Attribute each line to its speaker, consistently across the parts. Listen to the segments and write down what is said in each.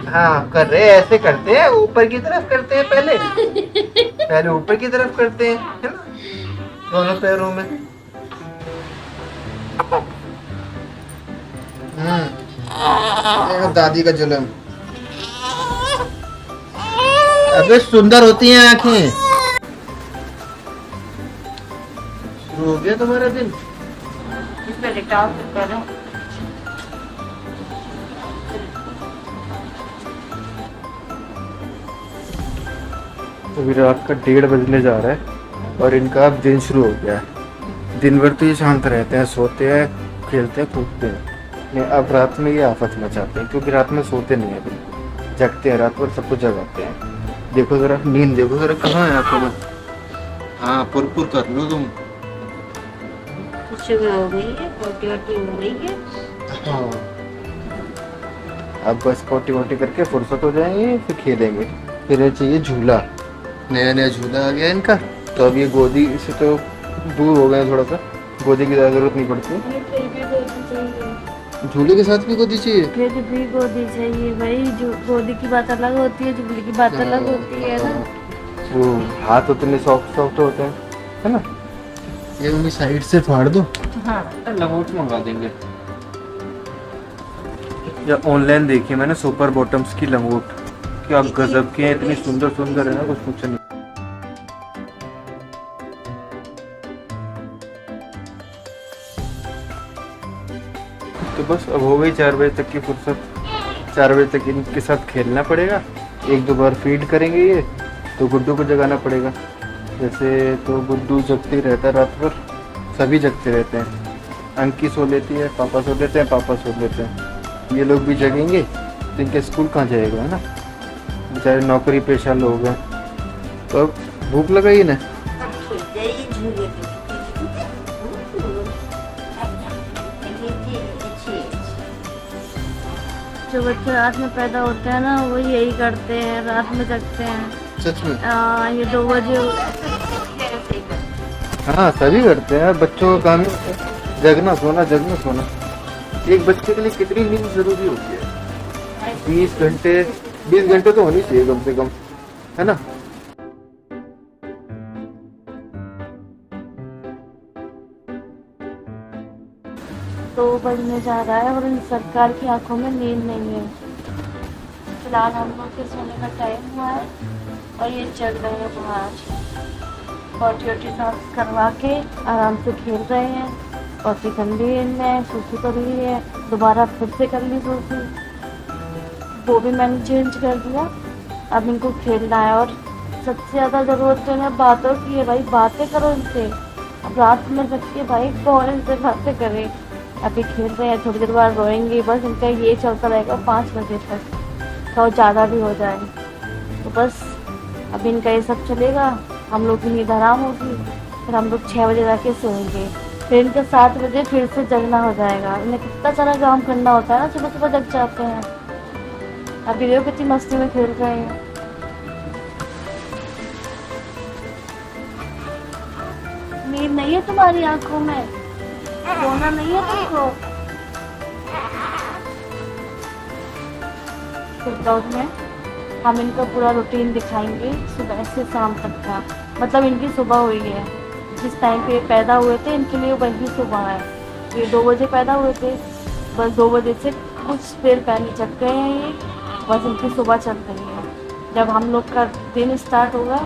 Speaker 1: हाँ कर रहे हैं, ऐसे करते हैं, ऊपर की तरफ करते हैं पहले। पहले ऊपर की तरफ करते हैं, है ना, दोनों पैरों में। दादी का जुलम। अबे सुंदर होती हैं आंखें। शुरू हो गया तुम्हारा दिन। अभी रात का 1:30 बजने जा रहा है और इनका अब दिन शुरू हो गया है। दिन भर तो ये शांत रहते हैं, सोते हैं, खेलते हैं, कूदते हैं। नहीं, अब रात में ये आफत मचाते हैं क्योंकि रात में सोते नहीं है, बिल्कुल जगते हैं, रात भर सबको जगाते हैं। देखो जरा नींद, देखो जरा कहाँ है आपको में। हाँ पुरपुर कर लो तुम।
Speaker 2: सुबह हो गई है, पोटी वोटी हो गई है।
Speaker 1: हाँ अब बस पोटी वोटी करके फुर्सत हो जाएंगे, फिर खेलेंगे। फिर ये चाहिए झूला, नया नया झूला आ गया इनका। तो अब ये गोदी से तो दूर हो गए, थोड़ा सा गोदी की जरूरत नहीं पड़ती।
Speaker 2: ये फिर भी गोदी चाहिए,
Speaker 1: झूले के साथ भी गोदी चाहिए।
Speaker 2: फिर भी गोदी चाहिए भाई। जो गोदी की बात अलग होती है, झूले की बात अलग होती है ना।
Speaker 1: वो हाथ उतने सॉफ्ट सॉफ्ट होते हैं, है ना। ये मम्मी साइड से फाड़ दो।
Speaker 2: हाँ
Speaker 1: लंगोट मंगा देंगे। या ऑनलाइन देखी मैंने सुपर बॉटम्स की लंगोट, क्या गजब के हैं, इतनी सुंदर सुंदर है ना, कुछ पूछो नहीं। तो बस अब हो गई 4 बजे तक की फुर्सत। 4 बजे तक इनके साथ खेलना पड़ेगा। 1-2 बार फीड करेंगे ये, तो गुड्डू को जगाना पड़ेगा। जैसे तो गुड्डू जगती रहता है रात भर, सभी जगते रहते हैं। अंकी सो लेती है, पापा सो लेते हैं, पापा सो लेते हैं। ये लोग भी जगेंगे तो इनके स्कूल कहाँ जाएगा, है ना। बेचारे नौकरी पेशा लोग हैं। तो अब भूख लगाई ना।
Speaker 2: जो बच्चे रात में पैदा होते हैं ना, वो यही करते हैं, रात में जगते हैं।
Speaker 1: सच में।
Speaker 2: ये 2 बजे।
Speaker 1: हाँ सभी करते हैं, बच्चों का काम ही होता है जगना सोना, जगना सोना। एक बच्चे के लिए कितनी नींद जरूरी होती है? 20 घंटे, 20 घंटे तो होनी चाहिए कम से कम, है ना।
Speaker 2: 2 बजने जा रहा है और इन सरकार की आंखों में नींद नहीं है। फिलहाल हम लोग के सोने का टाइम हुआ है और ये जग रहे हैं बाहर। पोटी वोटी साफ करवा के आराम से खेल रहे हैं। पोटी कर ली इनने, सूसू कर ली है, दोबारा फिर से कर ली सूसू, वो भी मैंने चेंज कर दिया। अब इनको खेलना है और सबसे ज़्यादा ज़रूरत तो इन्हें बातों की है भाई। बातें करो इनसे। अब रात में जग के भाई कौन इनसे बातें करे। अभी खेल रहे हैं, थोड़ी देर बाद रोएंगे, बस इनका ये चलता रहेगा 5 बजे तक, तो ज़्यादा भी हो जाए। तो बस अभी इनका ये सब चलेगा, हम लोग की नींद आराम होगी, फिर हम लोग 6 बजे जाके सोएंगे। फिर इनका 7 बजे फिर से जगना हो जाएगा। इन्हें कितना सारा काम करना होता है ना, सुबह सुबह जग जाते हैं। अभी देखो कितनी मस्ती में खेल रहे हैं। नींद नहीं है तुम्हारी आंखों में, सोना नहीं है तुमको। फिर में हम इनका पूरा रूटीन दिखाएंगे सुबह से शाम तक का। मतलब इनकी सुबह हुई है, जिस टाइम पे ये पैदा हुए थे इनके लिए वही सुबह है। ये 2 बजे पैदा हुए थे, बस 2 बजे से कुछ देर पहले जग गए हैं ये, बस इनकी सुबह चल रही है। जब हम लोग का दिन स्टार्ट होगा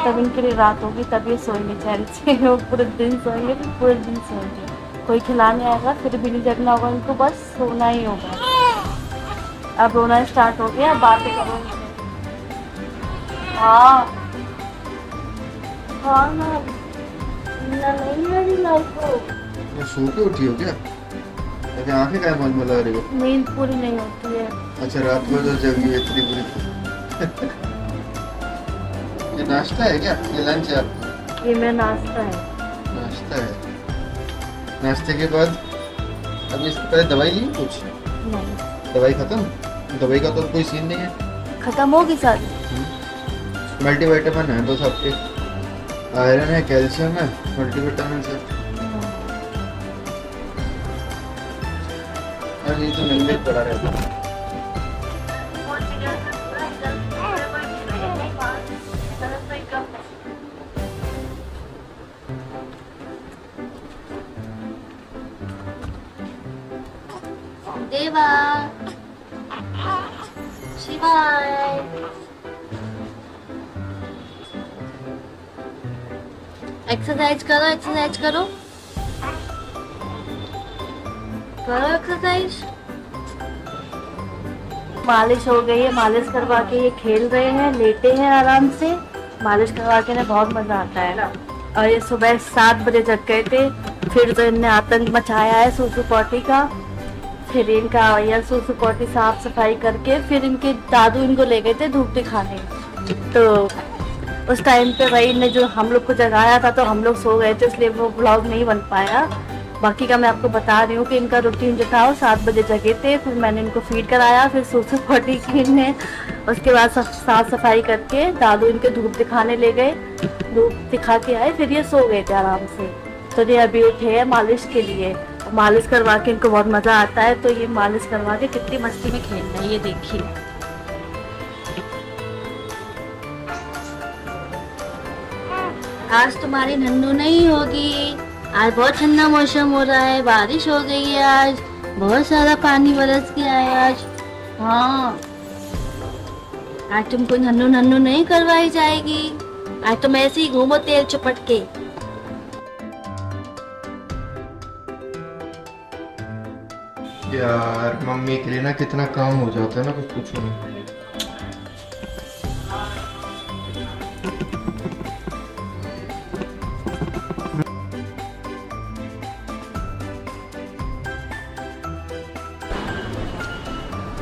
Speaker 2: तब इनके लिए रात होगी, तब ये सोएंगे चैन से। वो पूरे दिन सोएंगे, फिर पूरे दिन सोएंगे। कोई खिलाने आएगा फिर भी नहीं जगना होगा इनको, बस सोना ही होगा। अब रोना स्टार्ट हो गया, बातें करो इनसे। हाँ हाँ ना, नहीं है अभी लाइफ को।
Speaker 1: सो के उठी हो क्या? अरे आंखें क्या मलमला रही हो?
Speaker 2: नींद पूरी नहीं होती है।
Speaker 1: अच्छा रात भर तो जगी है इतनी बुरी। ये नाश्ता है क्या, ये लंच है आपका?
Speaker 2: ये मेरा नाश्ता है।
Speaker 1: नाश्ता है। नाश्ते के बाद अभी इसके पहले दवाई ली कुछ?
Speaker 2: नहीं,
Speaker 1: दवाई खत्म? दवाई का तो कोई सीन नहीं है।
Speaker 2: खत्म होगी सारी।
Speaker 1: मल्टीविटामिन है बस आपके, आयरन है, कैल्शियम है, मल्टीविटामिन है। अरे ये तो नंगे पड़ा रहता है।
Speaker 2: शिवा शिवाय। एक्सरसाइज करो, एक्सरसाइज करो, करो एक्सरसाइज। मालिश हो गई है, मालिश करवा के ये खेल रहे हैं, लेटे हैं आराम से। मालिश करवा के ना बहुत मजा आता है ना। और ये सुबह 7 बजे जग गए थे, फिर तो इनने आतंक मचाया है सूसू पॉटी का। फिर इनका यार सूसू पॉटी साफ सफाई करके फिर इनके दादू इनको ले गए थे धूप दिखाने। तो उस टाइम पे भाई ने जो हम लोग को जगाया था तो हम लोग सो गए थे, इसलिए वो ब्लॉग नहीं बन पाया। बाकी का मैं आपको बता रही हूँ कि इनका रूटीन जो था वो 7 बजे जगे थे, फिर मैंने इनको फीड कराया, फिर सूसू पॉटी की इनने। उसके बाद साफ सफाई करके दादू इनके धूप दिखाने ले गए, धूप दिखा के आए, फिर ये सो गए थे आराम से। तो ये अभी उठे हैं मालिश के लिए। मालिश करवा के इनको बहुत मज़ा आता है, तो ये मालिश करवा के कितनी मस्ती में खेल रहे हैं ये देखिए। आज तुम्हारी नन्नू नहीं होगी, आज बहुत ठंडा मौसम हो रहा है, बारिश हो गई है, आज बहुत सारा पानी बरस गया है आज। हाँ, आज तुमको नन्नू नन्नू नहीं करवाई जाएगी, आज तुम ऐसे ही घूमो तेल चुपट के।
Speaker 1: यार मम्मी के लिए ना कितना काम हो जाता है ना, कुछ पूछो नहीं।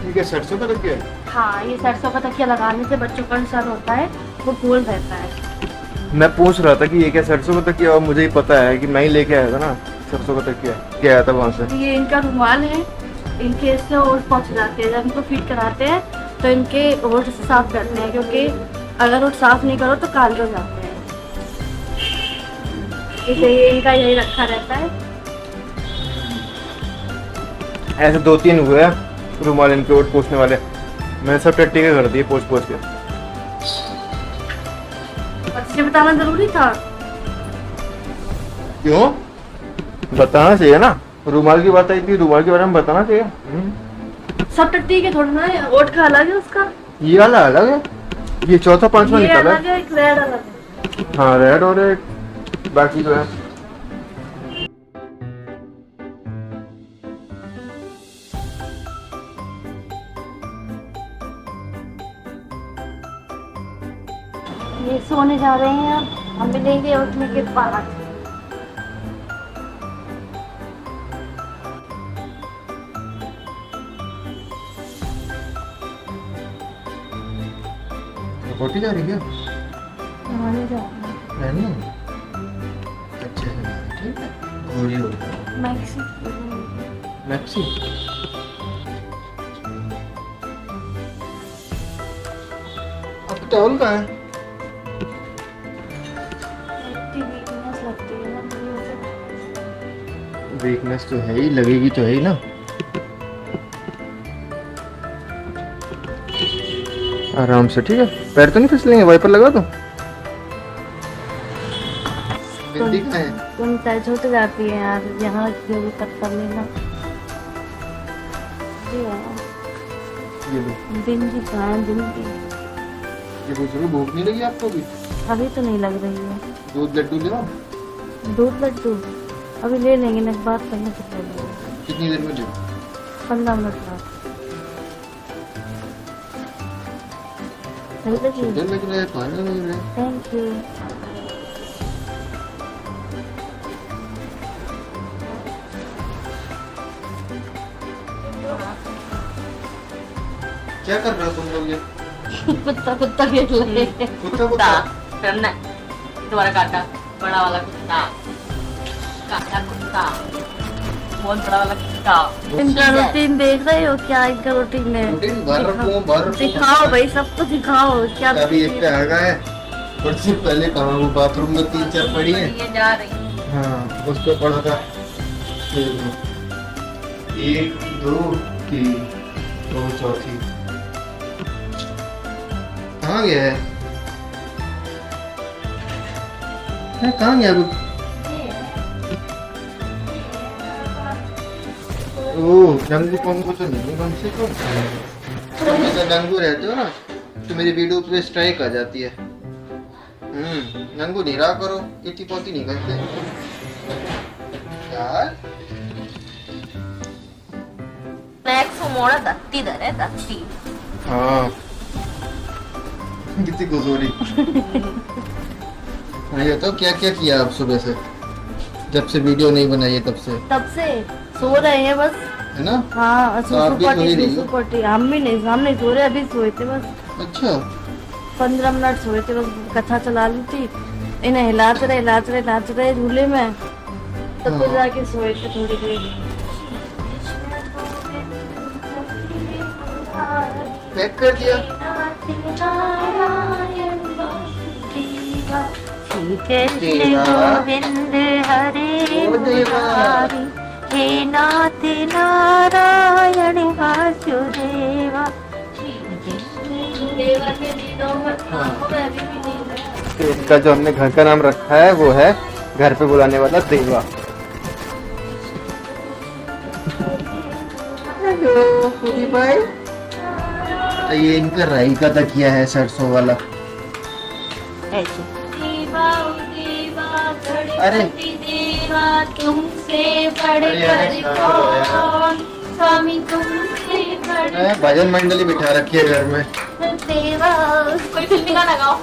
Speaker 1: ठीक है, सरसों का तकिया है?
Speaker 2: हाँ, ये सरसों का तकिया लगाने से बच्चों का सर होता है वो गोल रहता है।
Speaker 1: मैं पूछ रहा था कि ये क्या सरसों का तकिया, और मुझे ही पता है कि मैं ही लेके आया था ना सरसों का तकिया, क्या आया था वहाँ से।
Speaker 2: ये इनका रुमाल है, इनके इससे ओठ पहुँच जाते हैं। जब इनको फीड कराते हैं तो इनके ओठ साफ करते हैं, क्योंकि अगर ओठ साफ नहीं करो तो काले हो जाते हैं, इसलिए इनका यही रखा रहता है।
Speaker 1: ऐसे 2-3 हुए हैं रुमाल इनके ओठ पोंछने वाले, मैंने सब टट्टी के कर दिए पोंछ के।
Speaker 2: अच्छे बताना जरूरी था।
Speaker 1: क्यों बताना चाहिए ना, रुमाल की बात आई थी, रुमाल के बारे में बताना चाहिए।
Speaker 2: सब टट्टी के थोड़ा ना है, ओठ का अलग है उसका,
Speaker 1: ये वाला अलग है, ये चौथा पांचवा
Speaker 2: ये
Speaker 1: निकाला
Speaker 2: अलग है, एक रेड अलग है।
Speaker 1: हाँ रेड और एक बाकी जो है।
Speaker 2: ये सोने जा रहे हैं, अब हम मिलेंगे उठने के बाद।
Speaker 1: पोटी जा रही है
Speaker 2: नहाने जा रहे हैं।
Speaker 1: नहीं अच्छे से नहा, ठीक है, गोरी हो जाए। मैक्सी अब टॉवल कहाँ है? वीकनेस तो है ही, लगेगी तो है ही ना। आराम से, ठीक है, पैर तो नहीं फिसलेंगे, वाइपर लगा दो। बिंदी कहाँ है?
Speaker 2: तुम छूट जाती है यार, यहाँ जो तक कर लेना।
Speaker 1: ये लो,
Speaker 2: बिंदी कहाँ है? बिंदी
Speaker 1: ये पूछ रही, भूख नहीं लगी आपको भी?
Speaker 2: अभी तो नहीं लग रही है।
Speaker 1: दूध लड्डू ले आओ।
Speaker 2: दूध लड्डू अभी ले लेंगे ना, बात करने से पहले।
Speaker 1: कितनी देर में?
Speaker 2: 15 मिनट बाद। सही लगी?
Speaker 1: देर लग रहा है, पानी लग रहा है।
Speaker 2: Thank you.
Speaker 1: क्या कर रहे हो तुम लोग ये?
Speaker 2: कुत्ता कुत्ता खेल रहे हैं।
Speaker 1: कुत्ता
Speaker 2: करना तुम्हारा काटा, बड़ा वाला कुत्ता, काटा कुत्ता, बहुत बड़ा वाला कुत्ता। इनका रूटीन देख रहे हो क्या? इनका रूटीन है, दिखाओ भाई, सबको दिखाओ क्या।
Speaker 1: अभी एक पे आ गया है, और से पहले कहाँ वो बाथरूम में 3-4 पड़ी है।
Speaker 2: ये जा रही।
Speaker 1: हाँ, उसको पढ़ा था 1 2 3 2 चौथी। कहाँ गया है? कहाँ गया? ओह नंगू पंगू तो नहीं कम से कम। तो नंगू रहते हो ना तो मेरी वीडियो पे स्ट्राइक आ जाती है। नंगू नहीं रहा करो, इतनी पोती नहीं करते यार।
Speaker 2: मैक्स मोड़ा दत्ती दर है दत्ती।
Speaker 1: हाँ कितनी गुजोरी। ये तो क्या क्या किया आप सुबह से, जब से वीडियो नहीं बनाई है तब से
Speaker 2: सो रहे हैं बस,
Speaker 1: है ना?
Speaker 2: हाँ
Speaker 1: तो आप भी सो ही रही हो?
Speaker 2: सुसु पटी हम नहीं सो रहे, अभी सोए थे बस।
Speaker 1: अच्छा
Speaker 2: 15 मिनट सोए थे बस, कथा चला ली थी, इन्हें हिलाते रहे झूले में, तब फिर जाके सोए थे थोड़ी देर।
Speaker 1: पैक कर दिया।
Speaker 2: गोविंद हरे
Speaker 1: ओ देवा।
Speaker 2: मुरारी, हे नाथ नारायण वासुदेवा।
Speaker 1: तो इसका जो हमने घर का नाम रखा है वो है घर पे बुलाने वाला देवा। हेलो फूडी भाई। ये इनका राई का तकिया है सरसों वाला। अरे
Speaker 2: देवा तुमसे बढ़कर कौन, स्वामी तुमसे बढ़कर
Speaker 1: भजन मंडली बिठा रखी है घर में।
Speaker 2: देवा। कोई फिल्मी गाना गाओ।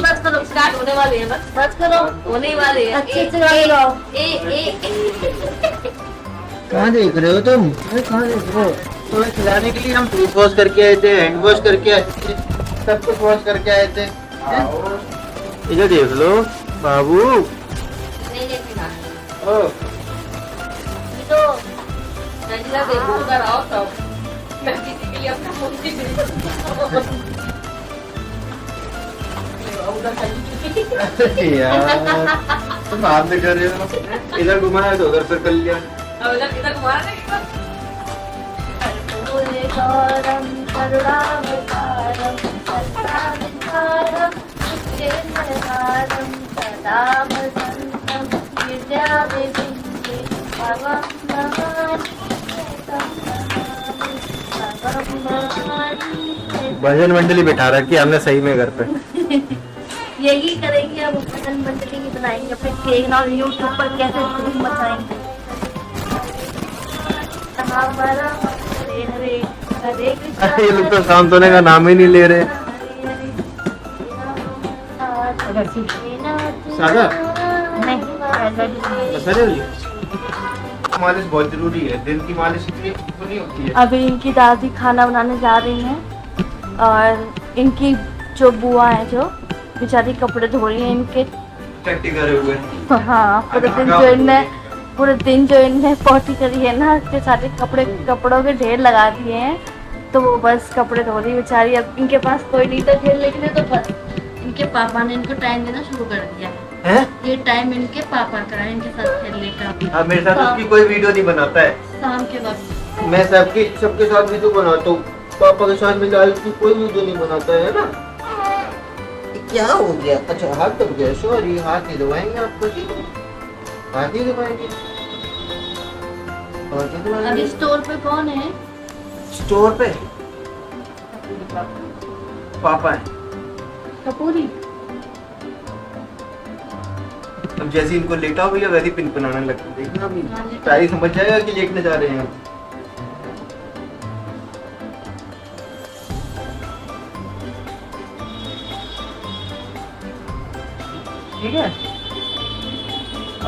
Speaker 2: बस करो, स्टार्ट होने वाले हैं, बस करो, होने वाले हैं। अच्छे से गाओ।
Speaker 1: कहाँ देख रहे हो तुम? कहाँ देख रहे हो? तुम्हें खिलाने के लिए हम फेस वॉश करके आए थे, हैंड वॉश करके आए थे, सब कुछ वॉश करके आए थे। इधर देख लो बाबू।
Speaker 2: नहीं देखना
Speaker 1: ओ
Speaker 2: तो नजला देखो कर आओ तब मैं किसी के लिए अपना मुक्ति दे।
Speaker 1: यार तुम आप में कर रहे हो, इधर घुमाया तो उधर फिर कर लिया।
Speaker 2: अब इधर घुमाना नहीं। गौरम करुणावतारम सत्ताविकारम नित्यनिर्हारम सदा वसंतम विद्याविविधे भवं नमामि
Speaker 1: भजन मंडली बिठा रखी है हमने सही में घर पे।
Speaker 2: यही करेंगे अब, भजन मंडली ही बनाएंगे, फिर देखना और यूट्यूब पर कैसे धूम मचाएंगे। हरे हरे हरे कृष्णा।
Speaker 1: ये लोग तो शांत होने का नाम ही नहीं ले रहे। सादा मालिश बहुत जरूरी है, दिन की मालिश इतनी नहीं होती है।
Speaker 2: अभी इनकी दादी खाना बनाने जा रही हैं और इनकी जो बुआ है जो बेचारी कपड़े धो रही है इनके।
Speaker 1: टट्टी करे हुए।
Speaker 2: हाँ पूरे दिन जो इनने पोटी करी है ना, इतने सारे कपड़ों के ढेर लगा दिए हैं, तो वो बस कपड़े धो रही बेचारी। अब इनके पास कोई नहीं था खेलने के लिए, तो बस इनके पापा ने इनको टाइम देना शुरू कर दिया
Speaker 1: है।
Speaker 2: ये टाइम इनके पापा का है, इनके साथ खेलने का।
Speaker 1: अब मेरे साथ उसकी कोई वीडियो नहीं बनाता है।
Speaker 2: शाम के वक्त
Speaker 1: मैं सबके साथ वीडियो बनाता हूँ, पापा के साथ में लाल की कोई वीडियो नहीं बनाता है ना। क्या हो गया? अच्छा हाथ दब गया, सॉरी। हाथ नहीं दबाएंगे आपको जी, हाथ नहीं दबाएंगे। और क्या दबाएंगे?
Speaker 2: अभी स्टोर पे कौन है?
Speaker 1: स्टोर पे पापा है।
Speaker 2: कपूरी।
Speaker 1: अब जैसे इनको लेटा हो भैया वैसे पिन बनाने लगता है। देखना अभी तारी समझ जाएगा कि लेटने जा रहे हैं। ठीक है,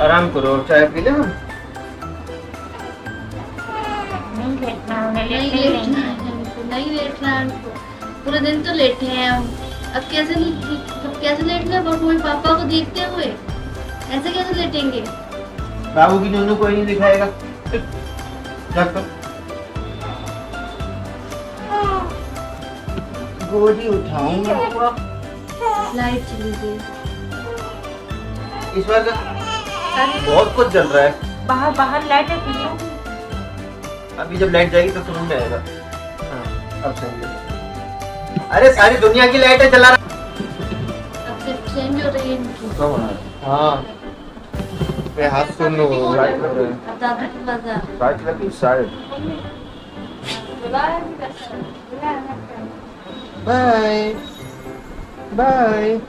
Speaker 1: आराम करो, चाय पी ले। हम
Speaker 2: नहीं लेटना है उनको, पूरे दिन तो लेटे हैं हम। अब कैसे लेटना है मम्मी पापा को देखते हुए? ऐसे कैसे लेटेंगे?
Speaker 1: बाबू की नूनू कोई नहीं दिखाएगा। गोदी उठाऊंगा।
Speaker 2: लाइट चली गई।
Speaker 1: इस बार बहुत कुछ जल रहा है।
Speaker 2: बाहर लाइट है।
Speaker 1: अभी जब लाइट जाएगी तो समझ में आएगा। अब सही है। अरे सारी दुनिया की लाइटें जला रहा।
Speaker 2: अब से चेंज हो रही है इनकी।
Speaker 1: हाँ मैं हाथ सुन लो।
Speaker 2: अब दादा की बाजार
Speaker 3: साइड लगी साइड।
Speaker 1: Bye bye.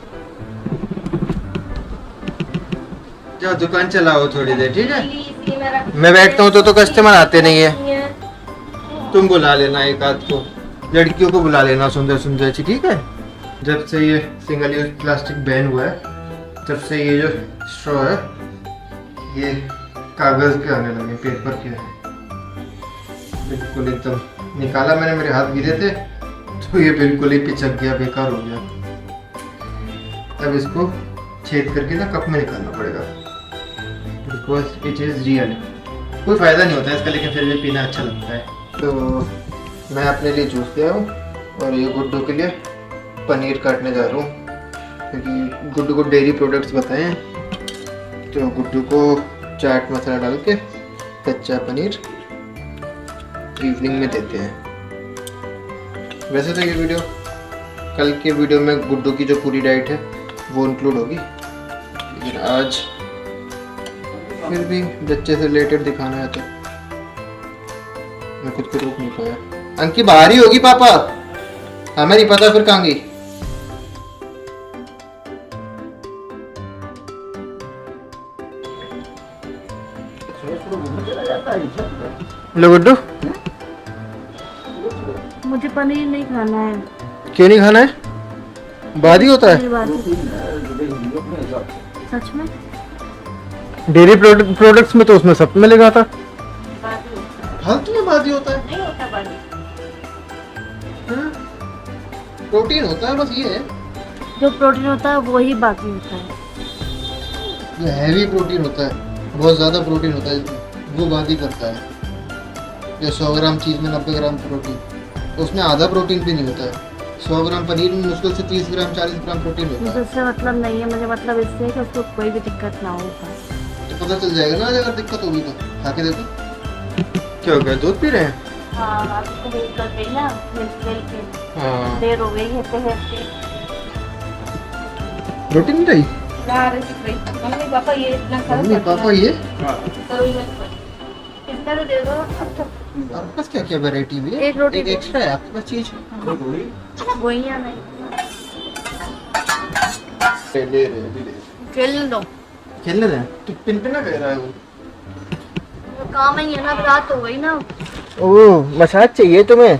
Speaker 1: जाओ दुकान चलाओ थोड़ी देर, ठीक है। मैं बैठता हूँ तो कस्टमर आते नहीं है। तुम बुला लेना एक आध को, लड़कियों को बुला लेना सुंदर सुंदर सी, ठीक है। जब से ये सिंगल यूज प्लास्टिक बैन हुआ है, तब से ये जो स्ट्रॉ है ये कागज के आने लगे, पेपर के है। बिल्कुल एकदम निकाला मैंने, मेरे हाथ गिरे थे तो ये बिल्कुल ही पिचक गया, बेकार हो गया। अब इसको छेद करके ना कप में निकालना पड़ेगा, बिकॉज इट इज रियल। कोई फायदा नहीं होता है इसका, लेकिन फिर भी पीना अच्छा लगता है। तो मैं अपने लिए जूस ले आऊँ और ये गुड्डू के लिए पनीर काटने जा रहा हूँ, क्योंकि गुड्डू को डेयरी प्रोडक्ट्स बताए हैं। तो गुड्डू को चाट मसाला डाल के कच्चा पनीर इवनिंग में देते हैं। वैसे तो ये वीडियो, कल के वीडियो में गुड्डू की जो पूरी डाइट है वो इंक्लूड होगी, लेकिन आज फिर भी बच्चे से रिलेटेड दिखाना है तो मैं खुद को रोक नहीं पाया। अंकी बाहर ही होगी पापा, हमें नहीं पता फिर कहाँ गई। लो गुड्डू,
Speaker 2: मुझे पनीर नहीं खाना है।
Speaker 1: क्यों नहीं खाना है? बाद ही होता है।
Speaker 2: पनीर बासी। सच में
Speaker 1: डेयरी प्रोडक्ट्स में तो उसमें सब मिलेगा था।
Speaker 2: बासी होता है।
Speaker 1: फालतू में बाद ही होता है।
Speaker 2: नहीं होता बासी।
Speaker 1: प्रोटीन होता है, बस ये है।
Speaker 2: जो प्रोटीन होता है वही बाकी होता है।
Speaker 1: जो हैवी प्रोटीन होता है, बहुत ज़्यादा प्रोटीन होता है, वो बाद ही करता है। या 100 ग्राम चीज़ में 90 ग्राम प्रोटीन, तो उसमें आधा प्रोटीन भी नहीं होता है। 100 ग्राम पनीर में मुश्किल से 30 ग्राम 40 ग्राम प्रोटीन होता
Speaker 2: मुझे
Speaker 1: है।
Speaker 2: उससे मतलब नहीं है, मुझे मतलब इससे है कि उसको कोई भी दिक्कत ना हो।
Speaker 1: तो पता चल जाएगा ना अगर दिक्कत होगी तो। खा के देखो। क्या हो गया, दूध पी रहे हैं?
Speaker 2: हाँ आप इसको वेट कर रही ना, मिल्क के
Speaker 1: हाँ।
Speaker 2: देर हो गई है तो
Speaker 1: रोटी नहीं रही?
Speaker 2: मम्मी पापा ये इतना
Speaker 1: मम्मी पापा ये
Speaker 2: कितना तो दे दो।
Speaker 1: आपके पास क्या क्या वैरायटी हुई है?
Speaker 2: एक रोटी
Speaker 1: एक एक्स्ट्रा है आपके पास चीज?
Speaker 2: वही या नहीं
Speaker 1: ले रहे
Speaker 2: खेल लो।
Speaker 1: खेलने रहे तो पिन पे ना कह रहा है वो।
Speaker 2: काम ही है ना, अब रात हो गई ना।
Speaker 1: ओह मसाज चाहिए तुम्हें?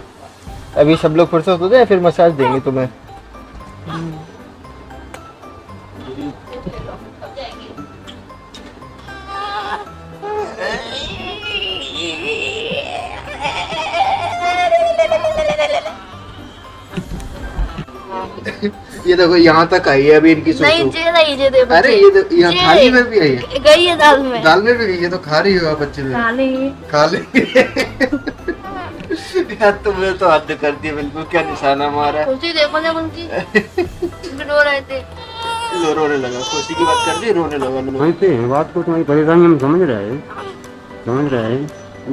Speaker 1: अभी सब लोग फुर्सत हो जाए फिर मसाज देंगे तुम्हें। ये देखो यहाँ तक आई है अभी इनकी
Speaker 2: नहीं
Speaker 1: सोचो।
Speaker 2: जे नहीं जे दे
Speaker 1: अरे ये देखो, यहाँ थाली में भी आई है।
Speaker 2: गई है दाल में।
Speaker 1: दाल में भी गई है, तो खा रही हो आप अच्छे से। खा ले यार तुमने तो हद कर दी बिल्कुल। क्या निशाना मारा?
Speaker 2: खुशी देखो जब उनकी रो रहे थे।
Speaker 1: रोने लगा, खुशी की बात कर दी, रोने लगा।
Speaker 3: वहीं पे बात को तुम्हारी परेशानी हम समझ रहे हैं।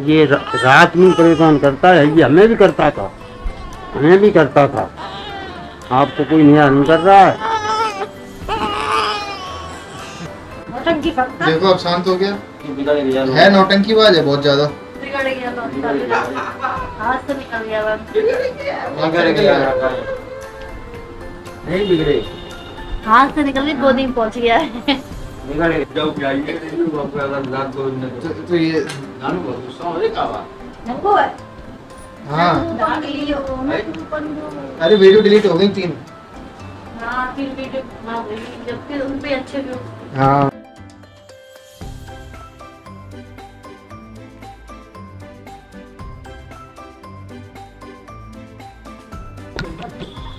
Speaker 3: ये रात में परेशान करता है, ये हमें भी करता था, हमें भी करता था। आपको कोई नियार नहीं कर रहा है।
Speaker 1: देखो अब शांत हो गया है। नौटंकी बाज है बहुत ज्यादा।
Speaker 2: बिगड़ गया तो हाथ से निकल गया बस।
Speaker 3: नहीं बिगड़े,
Speaker 2: हाथ से निकल के गोदी में पहुंच गया है।
Speaker 3: बिगड़े जाओ क्या ये
Speaker 1: तो ये
Speaker 2: हमको है
Speaker 1: हाँ।
Speaker 2: हाँ
Speaker 1: अरे वीडियो डिलीट हो गई 3।
Speaker 2: फिर वीडियो बना गई, जबकि उन पे अच्छे व्यू।
Speaker 1: हाँ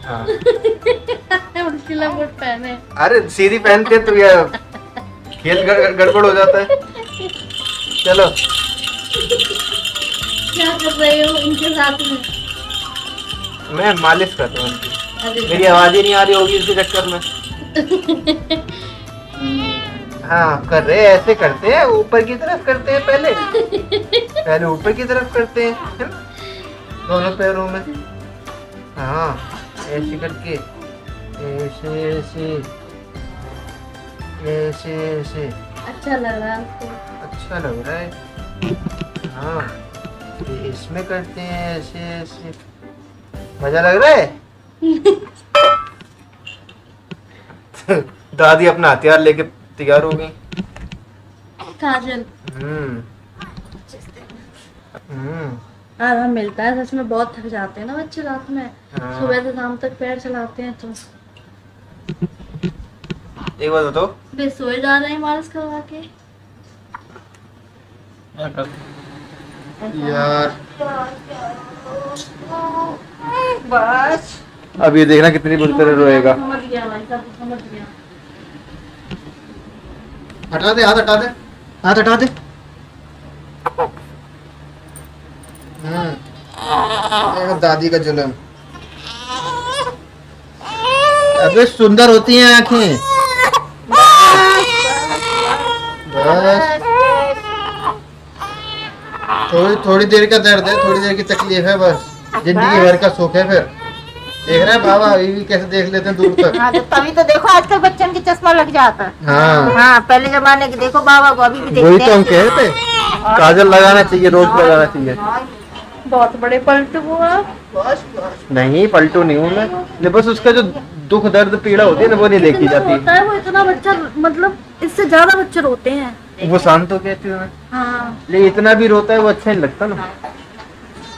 Speaker 1: हाँ।
Speaker 2: उनकी लंबट पहने।
Speaker 1: अरे सीधी पहनते तो यार खेल गड़बड़ हो जाता है। चलो
Speaker 2: क्या कर रहे हो इनके साथ में?
Speaker 1: मैं मालिश कर रहा हूँ उनकी।
Speaker 2: अरे
Speaker 1: मेरी आवाज ही नहीं आ रही होगी इसी चक्कर में। हाँ कर रहे हैं, ऐसे करते हैं, ऊपर की तरफ करते हैं पहले ऊपर की तरफ करते हैं, है ना? दोनों पैरों में हाँ ऐसे करके, ऐसे ऐसे ऐसे ऐसे।
Speaker 2: अच्छा लग रहा है आपको?
Speaker 1: अच्छा लग रहा है। हाँ ये इसमें करते हैं ऐसे ऐसे। मजा लग रहा है। दादी अपना हथियार लेके तैयार हो गई।
Speaker 2: काजल
Speaker 1: हम्म
Speaker 2: आराम मिलता है सच में, बहुत थक जाते हैं ना बच्चे रात में।
Speaker 1: हाँ।
Speaker 2: सुबह से शाम तक पैर चलाते हैं तो
Speaker 1: एक बात बताओ,
Speaker 2: वे सोए जा रहे हैं मालिश करवा के।
Speaker 1: यार
Speaker 2: बस
Speaker 1: अब ये देखना कितनी बुरी तरह रोएगा।
Speaker 2: समझ गया भाई साहब, समझ गया।
Speaker 1: हटा दे, हाथ हटा दे, हाथ हटा दे। देखो दादी का जुल्म। अबे सुंदर होती हैं आंखें। बस थोड़ी थोड़ी देर का दर्द है, थोड़ी देर की तकलीफ है, बस जिंदगी भर का सुख है। फिर देख रहे हैं बाबा अभी भी कैसे देख लेते हैं दूर तक।
Speaker 4: हाँ तो तभी तो देखो आजकल बच्चन की चश्मा लग जाता है।
Speaker 1: हाँ
Speaker 4: हाँ पहले जमाने के देखो बाबा को अभी भी
Speaker 1: वही
Speaker 4: देखते
Speaker 1: तो हम
Speaker 4: हैं।
Speaker 1: कह रहे थे, काजल लगाना चाहिए, रोज लगाना चाहिए।
Speaker 2: बहुत बड़े पलटू हुआ।
Speaker 1: नहीं पलटू नहीं हूँ मैं, बस उसका जो दुख दर्द पीड़ा होती है ना वो नहीं देखी जाती।
Speaker 2: होता है वो इतना बच्चा, मतलब इससे ज्यादा बच्चे रोते हैं।
Speaker 1: वो शांत हो गया थी।
Speaker 2: हाँ
Speaker 1: लेकिन इतना भी रोता है वो अच्छा नहीं लगता ना।